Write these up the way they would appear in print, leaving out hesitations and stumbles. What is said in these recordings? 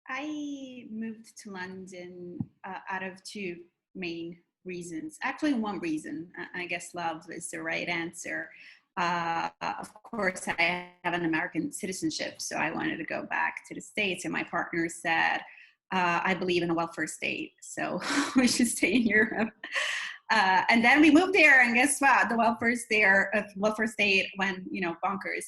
I moved to London out of two main reasons. Actually, one reason. I guess love is the right answer. Of course, I have an American citizenship, so I wanted to go back to the States, and my partner said, I believe in a welfare state, so we should stay in Europe. And then we moved there, and guess what? The welfare state went, bonkers.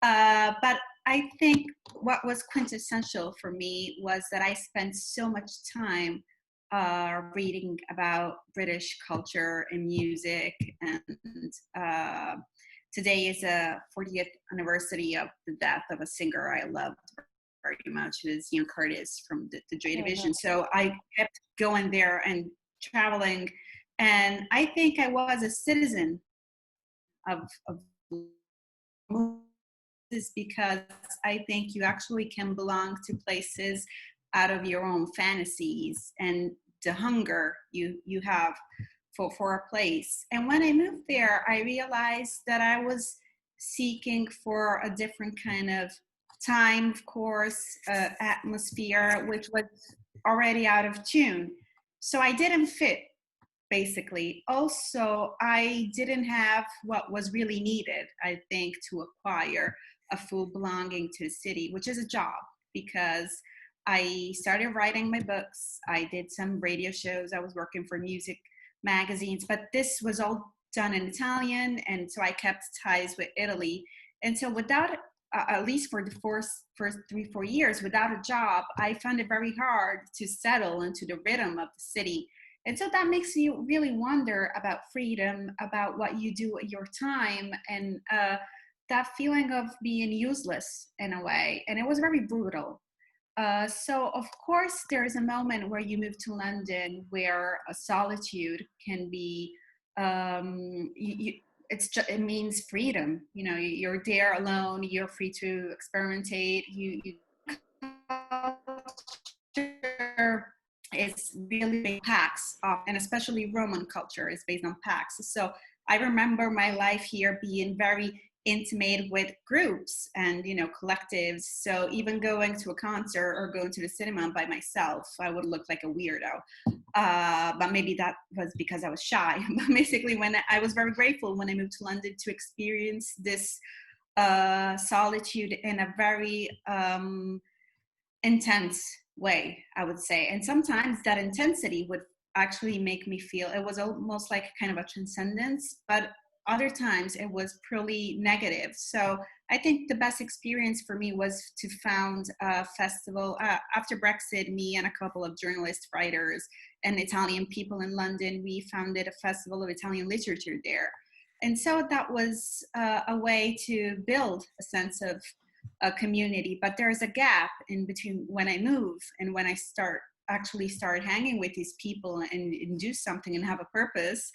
But I think what was quintessential for me was that I spent so much time reading about British culture and music. And today is a 40th anniversary of the death of a singer I loved very much, who is Ian Curtis from the Joy Division. So I kept going there and traveling. And I think I was a citizen of is because I think you actually can belong to places out of your own fantasies and the hunger you have for a place. And when I moved there, I realized that I was seeking for a different kind of time, of course, atmosphere, which was already out of tune. So I didn't fit, basically. Also, I didn't have what was really needed, I think, to acquire a full belonging to the city, which is a job, because I started writing my books. I did some radio shows. I was working for music magazines, but this was all done in Italian. And so I kept ties with Italy. And so without, at least for the first 3-4 years, without a job, I found it very hard to settle into the rhythm of the city. And so that makes you really wonder about freedom, about what you do with your time, and that feeling of being useless in a way. And it was very brutal. So of course, there's a moment where you move to London where a solitude can be, it means freedom. You're there alone, you're free to experimentate, it's really big packs, and especially Roman culture is based on packs. So I remember my life here being very intimate with groups and collectives. So even going to a concert or going to the cinema by myself, I would look like a weirdo. But maybe that was because I was shy. But basically, when I was very grateful when I moved to London to experience this solitude in a very intense way, I would say. And sometimes that intensity would actually make me feel it was almost like kind of a transcendence, but other times it was purely negative. So I think the best experience for me was to found a festival. After Brexit, me and a couple of journalists, writers, and Italian people in London, we founded a festival of Italian literature there. And so that was a way to build a sense of a community. But there's a gap in between when I move and when I start hanging with these people and do something and have a purpose,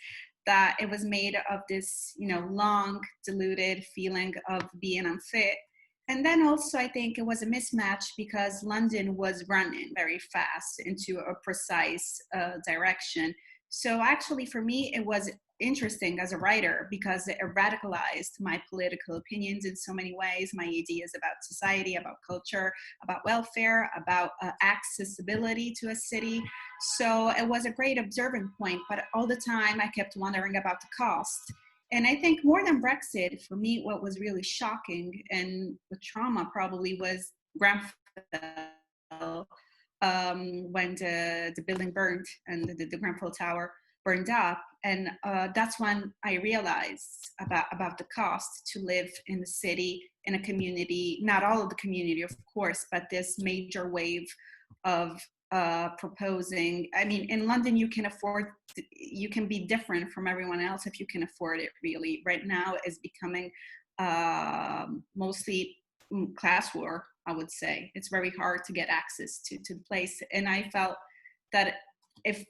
that it was made of this, long diluted feeling of being unfit. And then also I think it was a mismatch because London was running very fast into a precise direction. So actually for me, it was interesting as a writer because it radicalized my political opinions in so many ways, my ideas about society, about culture, about welfare, about accessibility to a city. So it was a great observing point, but all the time I kept wondering about the cost. And I think more than Brexit, for me, what was really shocking and the trauma probably was Grenfell, when the building burned and the Grenfell Tower burned up. And that's when I realized about the cost to live in the city, in a community, not all of the community, of course, but this major wave of proposing. I mean, in London, you can be different from everyone else if you can afford it, really. Right now is becoming mostly class war, I would say. It's very hard to get access to the place. And I felt that if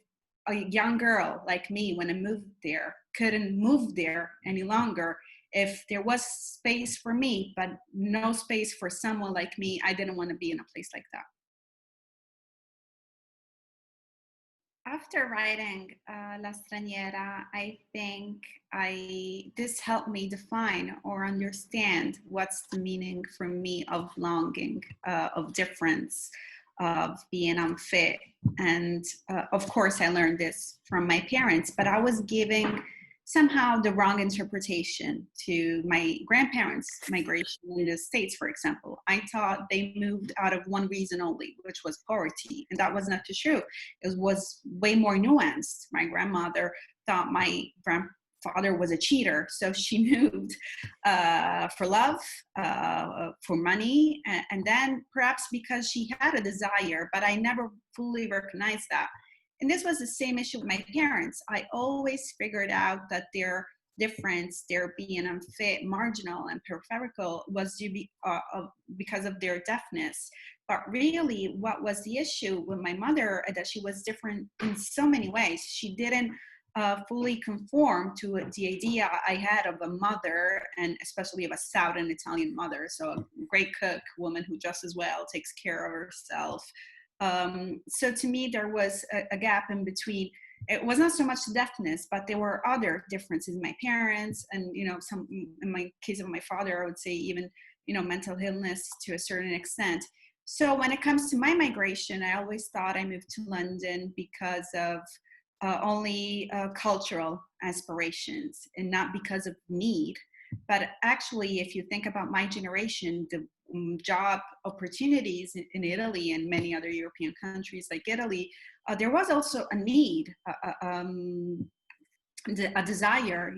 a young girl like me, when I moved there, couldn't move there any longer, if there was space for me, but no space for someone like me, I didn't want to be in a place like that. After writing La Straniera, I think this helped me define or understand what's the meaning for me of longing, of difference, of being unfit. And of course, I learned this from my parents, but I was giving somehow the wrong interpretation to my grandparents' migration in the States, for example. I thought they moved out of one reason only, which was poverty. And that was not true. It was way more nuanced. My grandmother thought my grandfather was a cheater, so she moved for love, for money, and then perhaps because she had a desire, but I never fully recognized that. And this was the same issue with my parents. I always figured out that their difference, their being unfit, marginal, and peripheral was because of their deafness. But really, what was the issue with my mother, that she was different in so many ways. She didn't fully conform to the idea I had of a mother, and especially of a Southern Italian mother. So a great cook, woman who dresses well, takes care of herself. So to me, there was a gap in between. It was not so much deafness, but there were other differences in my parents, and some, in my case of my father, I would say even mental illness to a certain extent. So when it comes to my migration, I always thought I moved to London because of only cultural aspirations and not because of need. But actually, if you think about my generation, the job opportunities in Italy and many other European countries like Italy, there was also a need, a desire,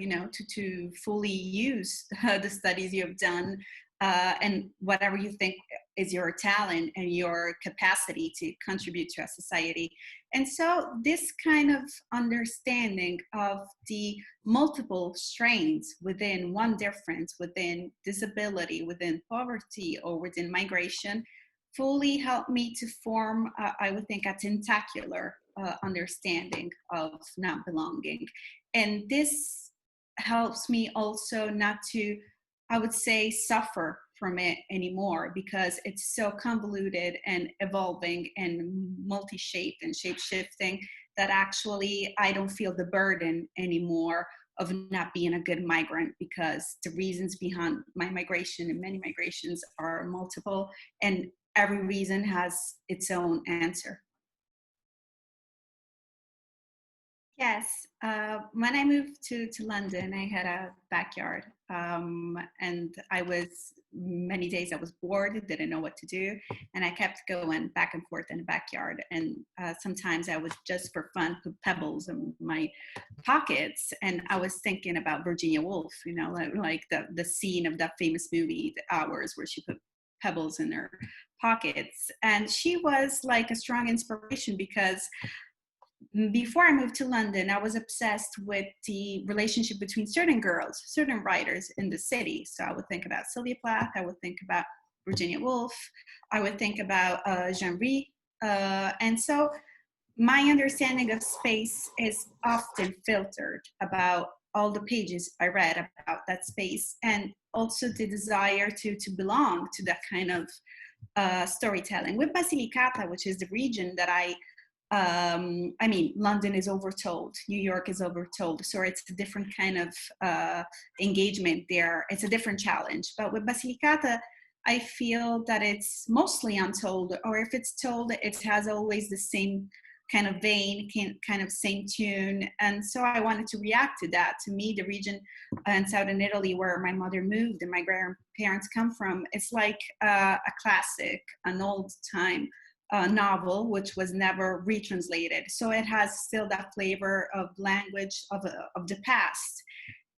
to fully use the studies you have done, and whatever you think is your talent and your capacity to contribute to a society. And so this kind of understanding of the multiple strains within one difference, within disability, within poverty, or within migration, fully helped me to form, I would think, a tentacular understanding of not belonging. And this helps me also not to, I would say, suffer from it anymore, because it's so convoluted and evolving and multi-shaped and shape-shifting that actually I don't feel the burden anymore of not being a good migrant, because the reasons behind my migration and many migrations are multiple, and every reason has its own answer. Yes, when I moved to London, I had a backyard, and many days I was bored, didn't know what to do, and I kept going back and forth in the backyard. And sometimes I was just for fun put pebbles in my pockets, and I was thinking about Virginia Woolf, like the scene of that famous movie, The Hours, where she put pebbles in her pockets, and she was like a strong inspiration because before I moved to London, I was obsessed with the relationship between certain girls, certain writers in the city. So I would think about Sylvia Plath, I would think about Virginia Woolf, I would think about Jean-Rhy. And so my understanding of space is often filtered about all the pages I read about that space, and also the desire to belong to that kind of storytelling. With Basilicata, which is the region that London is overtold, New York is overtold, so it's a different kind of engagement there. It's a different challenge. But with Basilicata, I feel that it's mostly untold, or if it's told, it has always the same kind of vein, kind of same tune. And so I wanted to react to that. To me, the region in southern Italy where my mother moved and my grandparents come from, it's like a classic, an old time novel, which was never retranslated. So it has still that flavor of language of the past.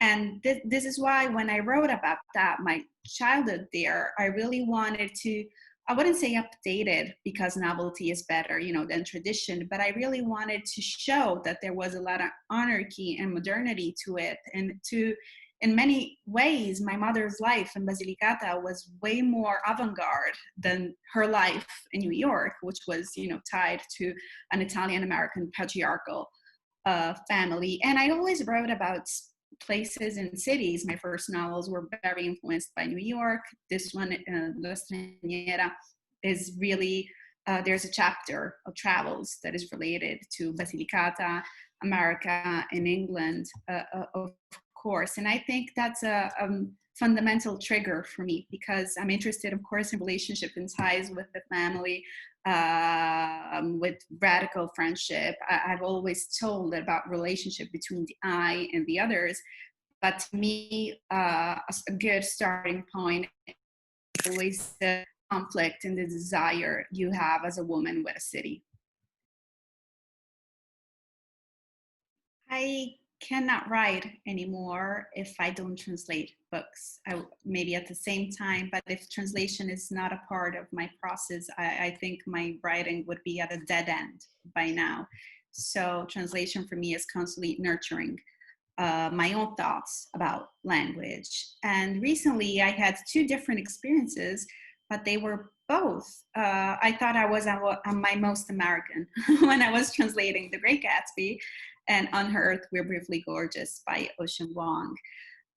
And this is why when I wrote about that, my childhood there, I really wanted to, I wouldn't say updated because novelty is better, than tradition, but I really wanted to show that there was a lot of anarchy and modernity to it. And in many ways, my mother's life in Basilicata was way more avant-garde than her life in New York, which was, tied to an Italian-American patriarchal family. And I always wrote about places and cities. My first novels were very influenced by New York. This one, Straniera, is really, there's a chapter of travels that is related to Basilicata, America, and England, of course. And I think that's fundamental trigger for me, because I'm interested, of course, in relationship and ties with the family, with radical friendship. I've always told about relationship between the I and the others. But to me, a good starting point is always the conflict and the desire you have as a woman with a city. I cannot write anymore if I don't translate books. Maybe at the same time, but if translation is not a part of my process, I think my writing would be at a dead end by now. So translation for me is constantly nurturing my own thoughts about language. And recently I had two different experiences, but they were both. I thought I was on my most American when I was translating The Great Gatsby and On Her Earth We're Briefly Gorgeous by Ocean Vuong.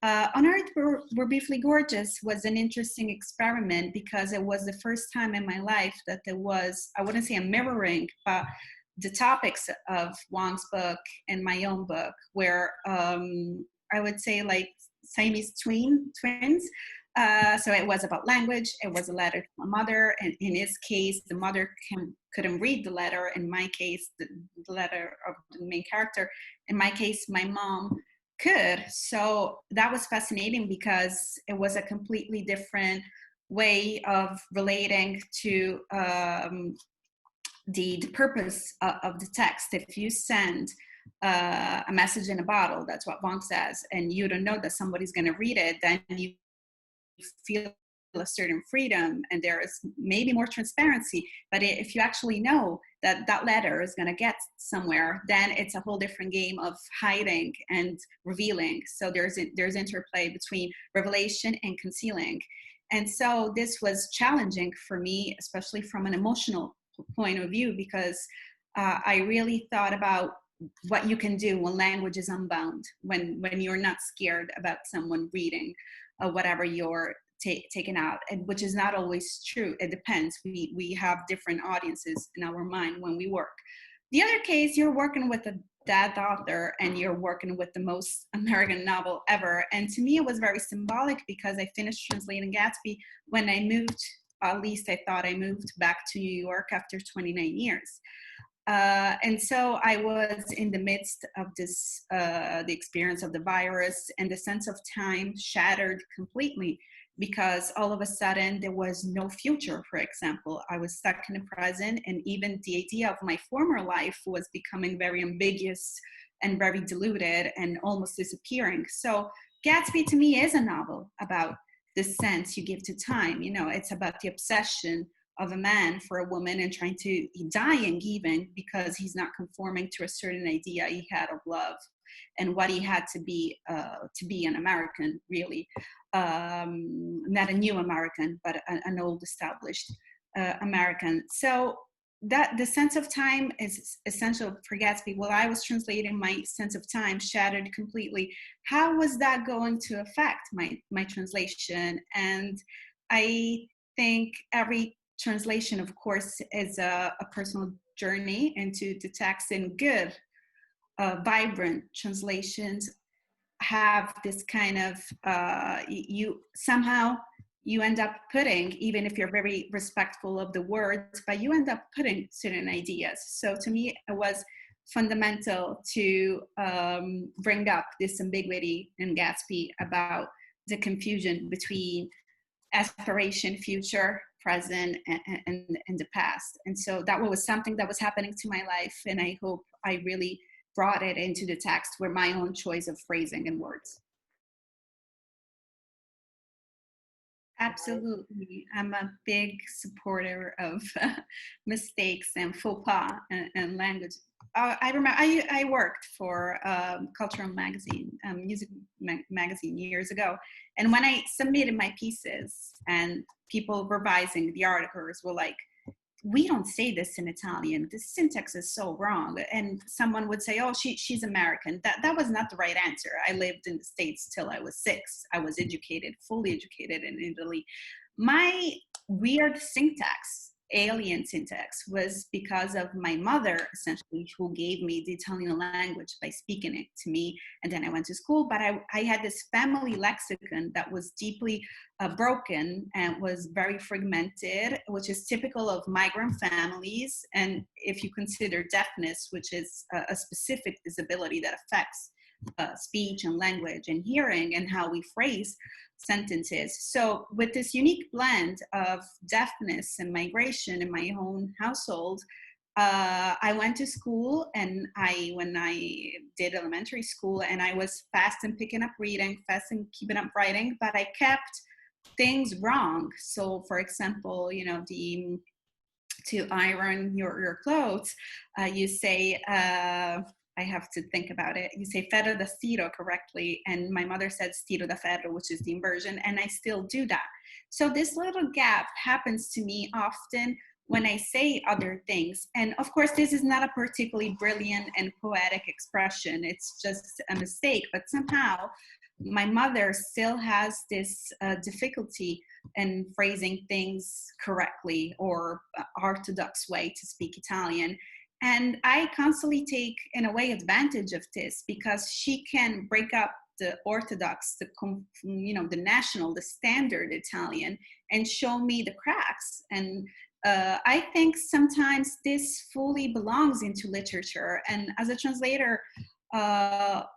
On Earth We're Briefly Gorgeous was an interesting experiment because it was the first time in my life that there was, I wouldn't say a mirroring, but the topics of Wong's book and my own book were, I would say, like Siamese twins. So it was about language. It was a letter to my mother, and in his case, the mother couldn't read the letter. In my case, the letter of the main character. In my case, my mom could. So that was fascinating because it was a completely different way of relating to the purpose of the text. If you send a message in a bottle, that's what Vuong says, and you don't know that somebody's going to read it, then you feel a certain freedom and there is maybe more transparency. But if you actually know that that letter is going to get somewhere, then it's a whole different game of hiding and revealing. So there's interplay between revelation and concealing. And so this was challenging for me, especially from an emotional point of view, because I really thought about what you can do when language is unbound, when you're not scared about someone reading whatever you're taking out, and which is not always true. It depends. We have different audiences in our mind when we work. The other case, you're working with a dead author and you're working with the most American novel ever. And to me, it was very symbolic because I finished translating Gatsby when I moved, at least I thought I moved back to New York after 29 years. And so I was in the midst of this, the experience of the virus, and the sense of time shattered completely because all of a sudden there was no future. For example, I was stuck in the present, and even the idea of my former life was becoming very ambiguous and very diluted and almost disappearing. So Gatsby to me is a novel about the sense you give to time. You know, it's about the obsession of a man for a woman and trying to, dying even because he's not conforming to a certain idea he had of love and what he had to be an American, really. Not a new American, but an old established American. So that the sense of time is essential for Gatsby. While I was translating, my sense of time shattered completely. How was that going to affect my translation? And I think every translation, of course, is a personal journey into the text, and good, vibrant translations have this kind of, you somehow you end up putting, even if you're very respectful of the words, but you end up putting certain ideas. So to me, it was fundamental to bring up this ambiguity in Gatsby about the confusion between aspiration, future, present, and the past. And so that was something that was happening to my life, and I hope I really brought it into the text with my own choice of phrasing and words. Absolutely. I'm a big supporter of mistakes and faux pas and language. I remember I worked for cultural magazine, music magazine years ago. And when I submitted my pieces and people revising the articles were like, we don't say this in Italian. The syntax is so wrong. And someone would say, oh, she's American. That was not the right answer. I lived in the States till I was 6. I was educated, fully educated in Italy. My weird syntax alien syntax was because of my mother, essentially, who gave me the Italian language by speaking it to me. And then I went to school, but I had this family lexicon that was deeply broken and was very fragmented, which is typical of migrant families. And if you consider deafness, which is a specific disability that affects speech and language and hearing and how we phrase sentences. So with this unique blend of deafness and migration in my own household, I went to school, and when I did elementary school, and I was fast in picking up reading, fast in keeping up writing, but I kept things wrong. So for example, to iron your clothes, you say, I have to think about it. You say ferro da stiro correctly, and my mother said stiro da ferro, which is the inversion, and I still do that. So this little gap happens to me often when I say other things. And of course, this is not a particularly brilliant and poetic expression. It's just a mistake, but somehow my mother still has this difficulty in phrasing things correctly or orthodox way to speak Italian. And I constantly take, in a way, advantage of this, because she can break up the orthodox, the national, the standard Italian, and show me the cracks. And I think sometimes this fully belongs into literature. And as a translator,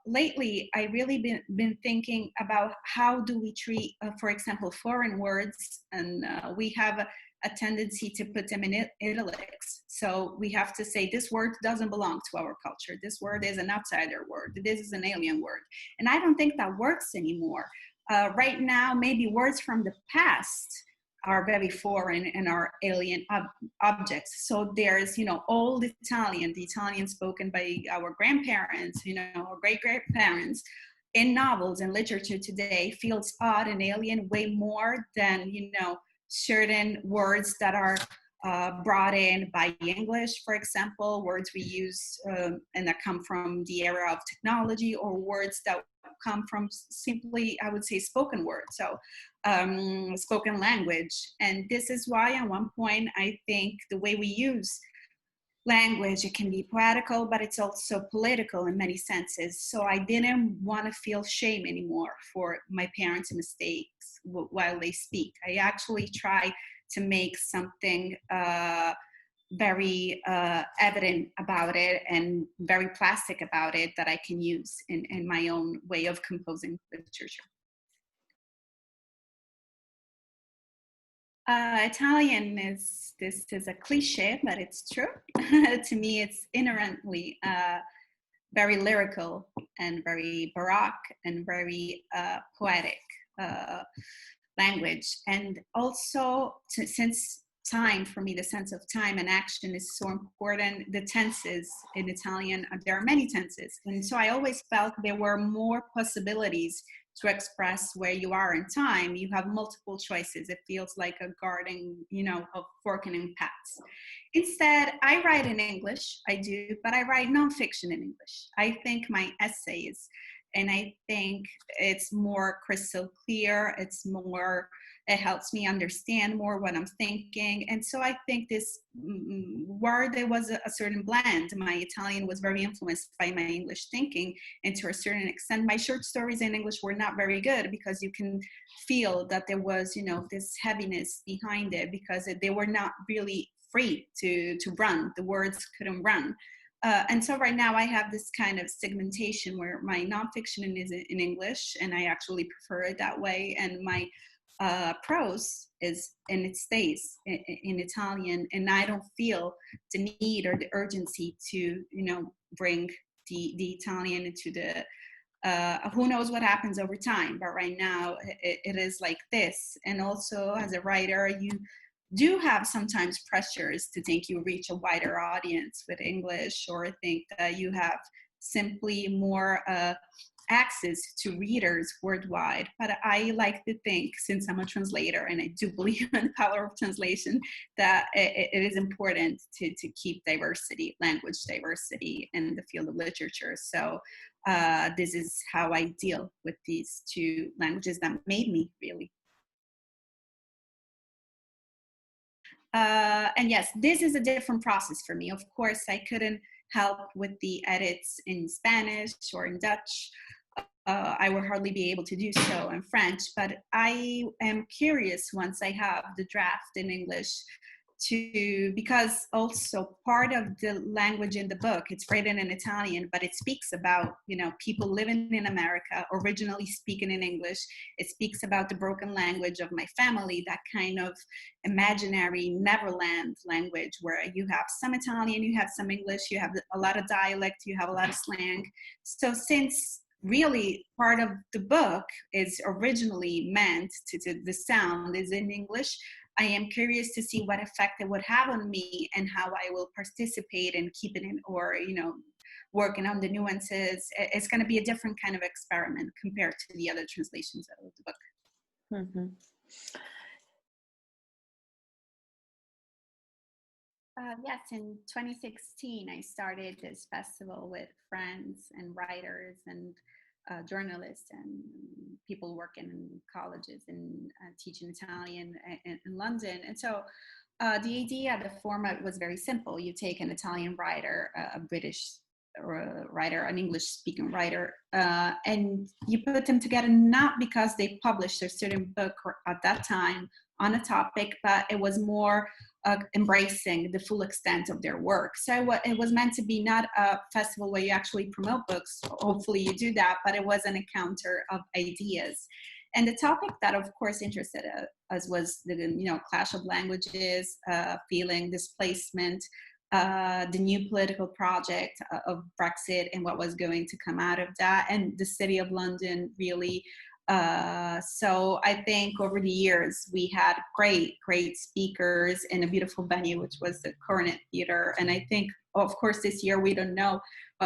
lately, I really been thinking about how do we treat, for example, foreign words, and we have a tendency to put them in italics. So we have to say, this word doesn't belong to our culture. This word is an outsider word. This is an alien word. And I don't think that works anymore. Right now, maybe words from the past are very foreign and are alien objects. So there's, old Italian, the Italian spoken by our grandparents, or great-grandparents, in novels and literature today feels odd and alien way more than, certain words that are brought in by English, for example, words we use and that come from the era of technology, or words that come from simply, I would say, spoken word, so spoken language. And this is why at one point, I think the way we use language, it can be poetical, but it's also political in many senses. So I didn't want to feel shame anymore for my parents' mistakes while they speak. I actually try to make something very evident about it and very plastic about it that I can use in my own way of composing literature. Italian is a cliche, but it's true. To me, it's inherently very lyrical and very baroque and very poetic language. And also, since time, for me, the sense of time and action is so important. The tenses in Italian, there are many tenses. And so I always felt there were more possibilities to express where you are in time. You have multiple choices. It feels like a garden, of forking and paths. Instead, I write in English, I do, but I write nonfiction in English. I think my essays, and I think it's more crystal clear, it helps me understand more what I'm thinking. And so I think this, where there was a certain blend, my Italian was very influenced by my English thinking, and to a certain extent, my short stories in English were not very good, because you can feel that there was, this heaviness behind it, because they were not really free to run. The words couldn't run. And so right now I have this kind of segmentation where my nonfiction is in English, and I actually prefer it that way. And my prose is, and it stays in Italian, and I don't feel the need or the urgency to, bring the Italian into the, who knows what happens over time, but right now it is like this. And also as a writer, you do have sometimes pressures to think you reach a wider audience with English, or think that you have simply more access to readers worldwide. But I like to think, since I'm a translator and I do believe in the power of translation, that it is important to keep diversity, language diversity in the field of literature. So this is how I deal with these two languages that made me, really. And yes, this is a different process for me. Of course, I couldn't help with the edits in Spanish or in Dutch. I will hardly be able to do so in French, but I am curious once I have the draft in English because also part of the language in the book, it's written in Italian, but it speaks about, people living in America, originally speaking in English. It speaks about the broken language of my family, that kind of imaginary Neverland language where you have some Italian, you have some English, you have a lot of dialect, you have a lot of slang. So since really part of the book is originally meant to the sound is in English, I am curious to see what effect it would have on me and how I will participate in keeping it, or, working on the nuances. It's going to be a different kind of experiment compared to the other translations of the book. Mm-hmm. Yes, in 2016, I started this festival with friends and writers and journalists and people working in colleges and teaching Italian in London. And so the idea, the format was very simple. You take an Italian writer, a British writer, an English-speaking writer, and you put them together, not because they published a certain book at that time on a topic, but it was more embracing the full extent of their work. So it was meant to be not a festival where you actually promote books. Hopefully you do that, but it was an encounter of ideas. And the topic that, of course, interested us was the clash of languages, feeling, displacement, the new political project of Brexit and what was going to come out of that, and the city of London really. So I think over the years we had great speakers in a beautiful venue, which was the Coronet Theater. And I think, of course, this year we don't know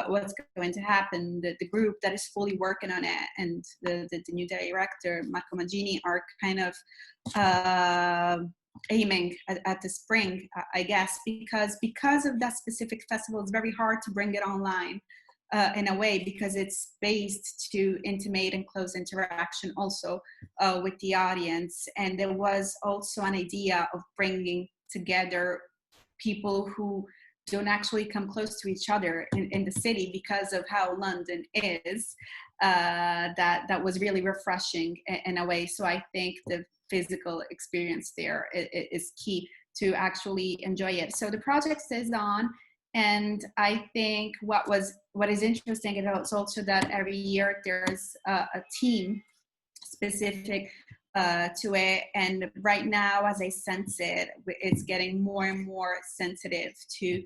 what's going to happen. The group that is fully working on it and the new director, Marco Maggini, are kind of aiming at the spring, I guess, because of that specific festival, it's very hard to bring it online. In a way, because it's based to intimate and close interaction also with the audience. And there was also an idea of bringing together people who don't actually come close to each other in the city because of how London is. That was really refreshing in a way. So I think the physical experience there is key to actually enjoy it. So the project stays on. And I think what is interesting is also that every year there's a team specific to it. And right now, as I sense it, it's getting more and more sensitive to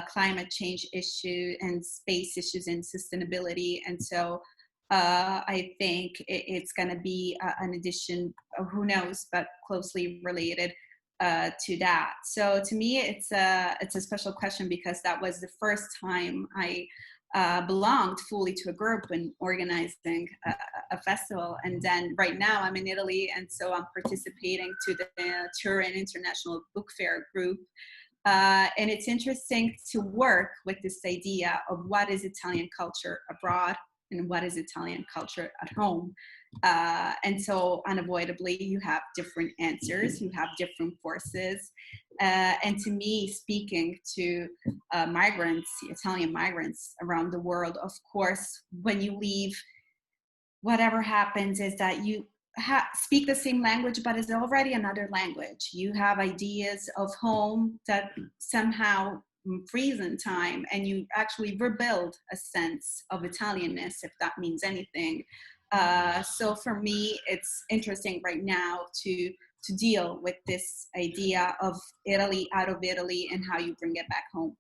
climate change issue and space issues and sustainability. And so I think it's going to be an addition, who knows, but closely related to that. So to me, it's a special question because that was the first time I belonged fully to a group and organizing a festival. And then right now I'm in Italy, and so I'm participating to the Turin International Book Fair group. And it's interesting to work with this idea of what is Italian culture abroad and what is Italian culture at home. And so unavoidably, you have different answers, you have different forces. And to me, speaking to migrants, Italian migrants around the world, of course, when you leave, whatever happens is that you speak the same language, but it's already another language. You have ideas of home that somehow freeze in time, and you actually rebuild a sense of Italianness, if that means anything. So for me, it's interesting right now to deal with this idea of Italy out of Italy and how you bring it back home.